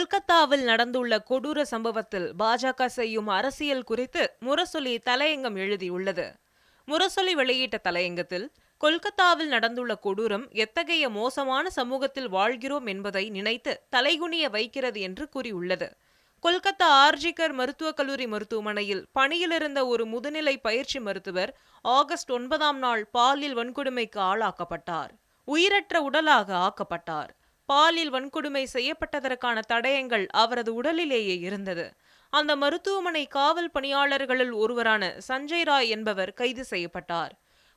கொல்கத்தாவில் நடந்துள்ள கொடூர சம்பவத்தில் பாஜக செய்யும் அரசியல் குறித்து முரசொலி தலையங்கம் எழுதியுள்ளது. முரசொலி வெளியிட்ட தலையங்கத்தில், கொல்கத்தாவில் நடந்துள்ள கொடூரம் எத்தகைய மோசமான சமூகத்தில் வாழ்கிறோம் என்பதை நினைத்து தலைகுனிய வைக்கிறது என்று கூறியுள்ளது. கொல்கத்தா ஆர்ஜிகர் மருத்துவக் கல்லூரி மருத்துவமனையில் பணியிலிருந்த ஒரு முதுநிலை பயிற்சி மருத்துவர் ஆகஸ்ட் 9ஆம் நாள் பாலியல் வன்கொடுமைக்கு ஆளாக்கப்பட்டார். உயிரற்ற உடலாக ஆக்கப்பட்டார். பாலியல் வன்கொடுமை செய்யப்பட்டதற்கான தடயங்கள் அவரது உடலிலேயே இருந்தது. அந்த மருத்துவமனை காவல் பணியாளர்களில் ஒருவரான சஞ்சய் ராய் என்பவர் கைது செய்யப்பட்டார்.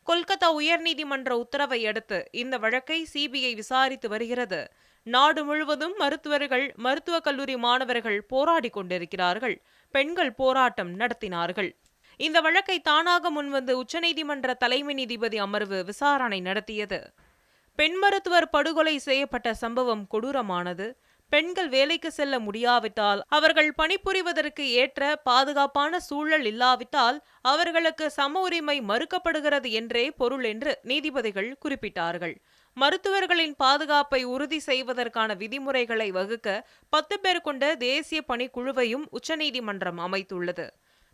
கொல்கத்தா உயர்நீதிமன்ற உத்தரவை அடுத்து இந்த வழக்கை சிபிஐ விசாரித்து வருகிறது. நாடு முழுவதும் மருத்துவர்கள், மருத்துவக் கல்லூரி மாணவர்கள் போராடி கொண்டிருக்கிறார்கள். பெண்கள் போராட்டம் நடத்தினார்கள். இந்த வழக்கை தானாக முன்வந்து உச்சநீதிமன்ற தலைமை நீதிபதி அமர்வு விசாரணை நடத்தியது. பெண் மருத்துவர் படுகொலை செய்யப்பட்ட சம்பவம் கொடூரமானது. பெண்கள் வேலைக்கு செல்ல முடியாவிட்டால், அவர்கள் பணிபுரிவதற்கு ஏற்ற பாதுகாப்பான சூழல் இல்லாவிட்டால் அவர்களுக்கு சம உரிமை மறுக்கப்படுகிறது என்றே பொருள் என்று நீதிபதிகள் குறிப்பிட்டார்கள். மருத்துவர்களின் பாதுகாப்பை உறுதி செய்வதற்கான விதிமுறைகளை வகுக்க 10 பேர் கொண்ட தேசிய பணிக்குழுவையும் உச்சநீதிமன்றம் அமைத்துள்ளது.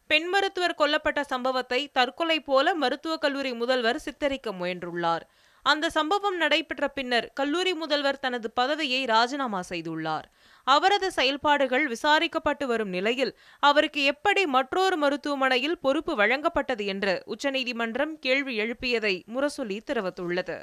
பெண் மருத்துவர் கொல்லப்பட்ட சம்பவத்தை தற்கொலை போல மருத்துவக் கல்லூரி முதல்வர் சித்தரிக்க முயன்றுள்ளார். அந்த சம்பவம் நடைபெற்ற பின்னர் கல்லூரி முதல்வர் தனது பதவியை ராஜினாமா செய்துள்ளார். அவரது செயல்பாடுகள் விசாரிக்கப்பட்டு வரும் நிலையில் அவருக்கு எப்படி மற்றொரு மருத்துவமனையில் பொறுப்பு வழங்கப்பட்டது என்று உச்சநீதிமன்றம் கேள்வி எழுப்பியதை முரசொலி தெரிவித்துள்ளது.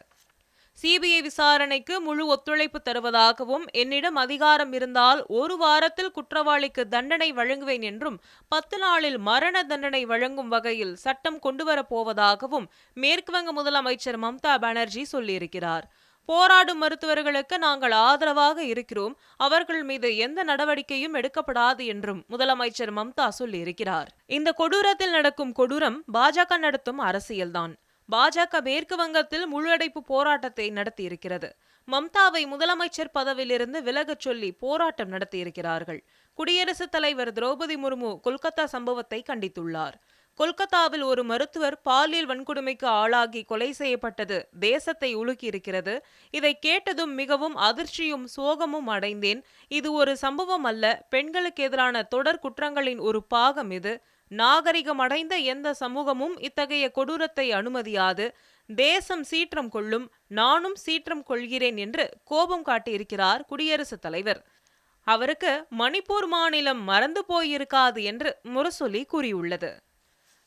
சிபிஐ விசாரணைக்கு முழு ஒத்துழைப்பு தருவதாகவும், என்னிடம் அதிகாரம் இருந்தால் 1 வாரத்தில் குற்றவாளிக்கு தண்டனை வழங்குவேன் என்றும், 10 நாளில் மரண தண்டனை வழங்கும் வகையில் சட்டம் கொண்டுவரப் போவதாகவும் மேற்குவங்க முதலமைச்சர் மம்தா பானர்ஜி சொல்லியிருக்கிறார். போராடும் மருத்துவர்களுக்கு நாங்கள் ஆதரவாக இருக்கிறோம். அவர்கள் மீது எந்த நடவடிக்கையும் எடுக்கப்படாது என்றும் முதலமைச்சர் மம்தா சொல்லியிருக்கிறார். இந்த கொடூரத்தில் நடக்கும் கொடூரம் பாஜக நடத்தும் அரசியல்தான். பாஜக மேற்கு வங்கத்தில் முழு அடைப்பு போராட்டத்தை நடத்தியிருக்கிறது. மம்தாவை முதலமைச்சர் பதவியிலிருந்து விலகச் சொல்லி போராட்டம் நடத்தியிருக்கிறார்கள். குடியரசுத் தலைவர் திரௌபதி முர்மு கொல்கத்தா சம்பவத்தை கண்டித்துள்ளார். கொல்கத்தாவில் ஒரு மருத்துவர் பாலியல் வன்கொடுமைக்கு ஆளாகி கொலை செய்யப்பட்டது தேசத்தை உலுக்கியிருக்கிறது. இதை கேட்டதும் மிகவும் அதிர்ச்சியும் சோகமும் அடைந்தேன். இது ஒரு சம்பவம் அல்ல, பெண்களுக்கு எதிரான தொடர் குற்றங்களின் ஒரு பாகம் இது. நாகரிகமடைந்த எந்த சமூகமும் இத்தகைய கொடூரத்தை அனுமதியாது. தேசம் சீற்றம் கொள்ளும், நானும் சீற்றம் கொள்கிறேன் என்று கோபம் காட்டியிருக்கிறார் குடியரசுத் தலைவர். அவருக்கு மணிப்பூர் மாநிலம் மறந்து போயிருக்காது என்று முரசொலி கூறியுள்ளது.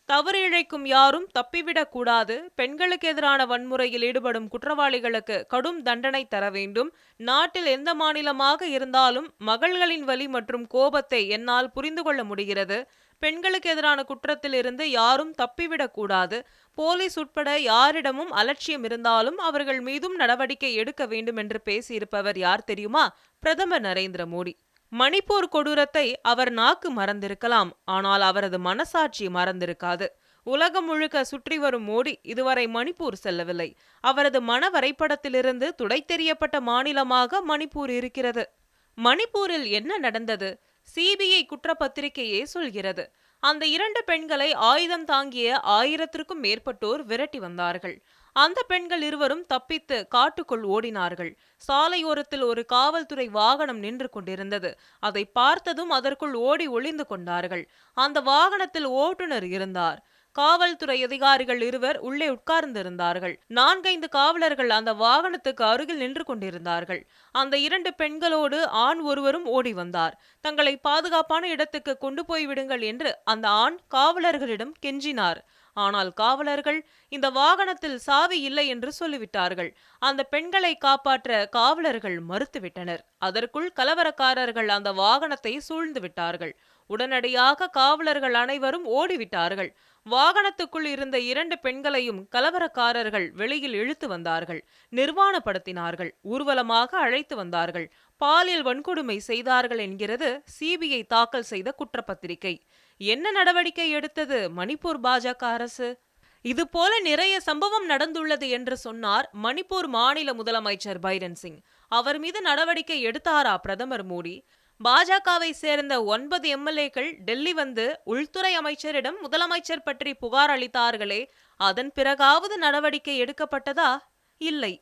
தவறு இழைக்கும் யாரும் தப்பிவிடக் கூடாது. பெண்களுக்கு எதிரான வன்முறையில் ஈடுபடும் குற்றவாளிகளுக்கு கடும் தண்டனை தர வேண்டும். நாட்டில் எந்த மாநிலமாக இருந்தாலும் மகள்களின் வலி மற்றும் கோபத்தை என்னால் புரிந்து கொள்ள முடிகிறது. பெண்களுக்கு எதிரான குற்றத்தில் இருந்து யாரும் தப்பிவிடக் கூடாது. போலீஸ் உட்பட யாரிடமும் அலட்சியம் இருந்தாலும் அவர்கள் மீதும் நடவடிக்கை எடுக்க வேண்டும் என்று பேசியிருப்பவர் யார் தெரியுமா? பிரதமர் நரேந்திர மோடி. மணிப்பூர் கொடூரத்தை அவர் நாக்கு மறந்திருக்கலாம், ஆனால் அவரது மனசாட்சி மறந்திருக்காது. உலகம் முழுக்க சுற்றி வரும் மோடி இதுவரை மணிப்பூர் செல்லவில்லை. அவரது மன வரைபடத்திலிருந்து துடைத்தெறியப்பட்ட மாநிலமாக மணிப்பூர் இருக்கிறது. மணிப்பூரில் என்ன நடந்தது? சிபிஐ குற்றப்பத்திரிகையே சொல்கிறது. அந்த 2 பெண்களை ஆயுதம் தாங்கிய 1000த்திற்கும் மேற்பட்டோர் விரட்டி வந்தார்கள். அந்த பெண்கள் இருவரும் தப்பித்து காட்டுக்குள் ஓடினார்கள். சாலையோரத்தில் ஒரு காவல்துறை வாகனம் நின்று கொண்டிருந்தது. அதை பார்த்ததும் அதற்குள் ஓடி ஒளிந்து கொண்டார்கள். அந்த வாகனத்தில் ஓட்டுநர் இருந்தார். காவல்துறை அதிகாரிகள் இருவர் உள்ளே உட்கார்ந்திருந்தார்கள். 4-5 காவலர்கள் அந்த வாகனத்துக்கு அருகில் நின்று கொண்டிருந்தார்கள். அந்த 2 பெண்களோடு ஆண் ஒருவரும் ஓடி வந்தார். தங்களை பாதுகாப்பான இடத்துக்கு கொண்டு போய் விடுங்கள் என்று அந்த ஆண் காவலர்களிடம் கெஞ்சினார். ஆனால் காவலர்கள் இந்த வாகனத்தில் சாவி இல்லை என்று சொல்லிவிட்டார்கள். அந்த பெண்களை காப்பாற்ற காவலர்கள் மறுத்துவிட்டனர். அதற்குள் கலவரக்காரர்கள் அந்த வாகனத்தை சூழ்ந்து விட்டார்கள். உடனடியாக காவலர்கள் அனைவரும் ஓடிவிட்டார்கள். வாகனத்துக்குள் இருந்த 2 பெண்களையும் கலவரக்காரர்கள் வெளியில் இழுத்து வந்தார்கள். நிர்வாணப்படுத்தினார்கள். ஊர்வலமாக அழைத்து வந்தார்கள். பாலியல் வன்கொடுமை செய்தார்கள் என்கிறது சிபிஐ தாக்கல் செய்த குற்றப்பத்திரிகை. என்ன நடவடிக்கை எடுத்தது மணிப்பூர் பாஜக அரசு? இதுபோல நிறைய சம்பவம் நடந்துள்ளது என்று சொன்னார் மணிப்பூர் மாநில முதலமைச்சர் பைரன் சிங். அவர் மீது நடவடிக்கை எடுத்தாரா பிரதமர் மோடி? பாஜகவை சேர்ந்த 9 எம்எல்ஏக்கள் டெல்லி வந்து உள்துறை அமைச்சரிடம் முதலமைச்சர் பற்றி புகார் அளித்தார்களே, அதன் பிறகாவது நடவடிக்கை எடுக்கப்பட்டதா? இல்லை.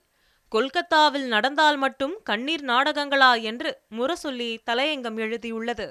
கொல்கத்தாவில் நடந்தால் மட்டும் கண்ணீர் நாடகங்களா என்று முரசொலி தலையங்கம் எழுதியுள்ளது.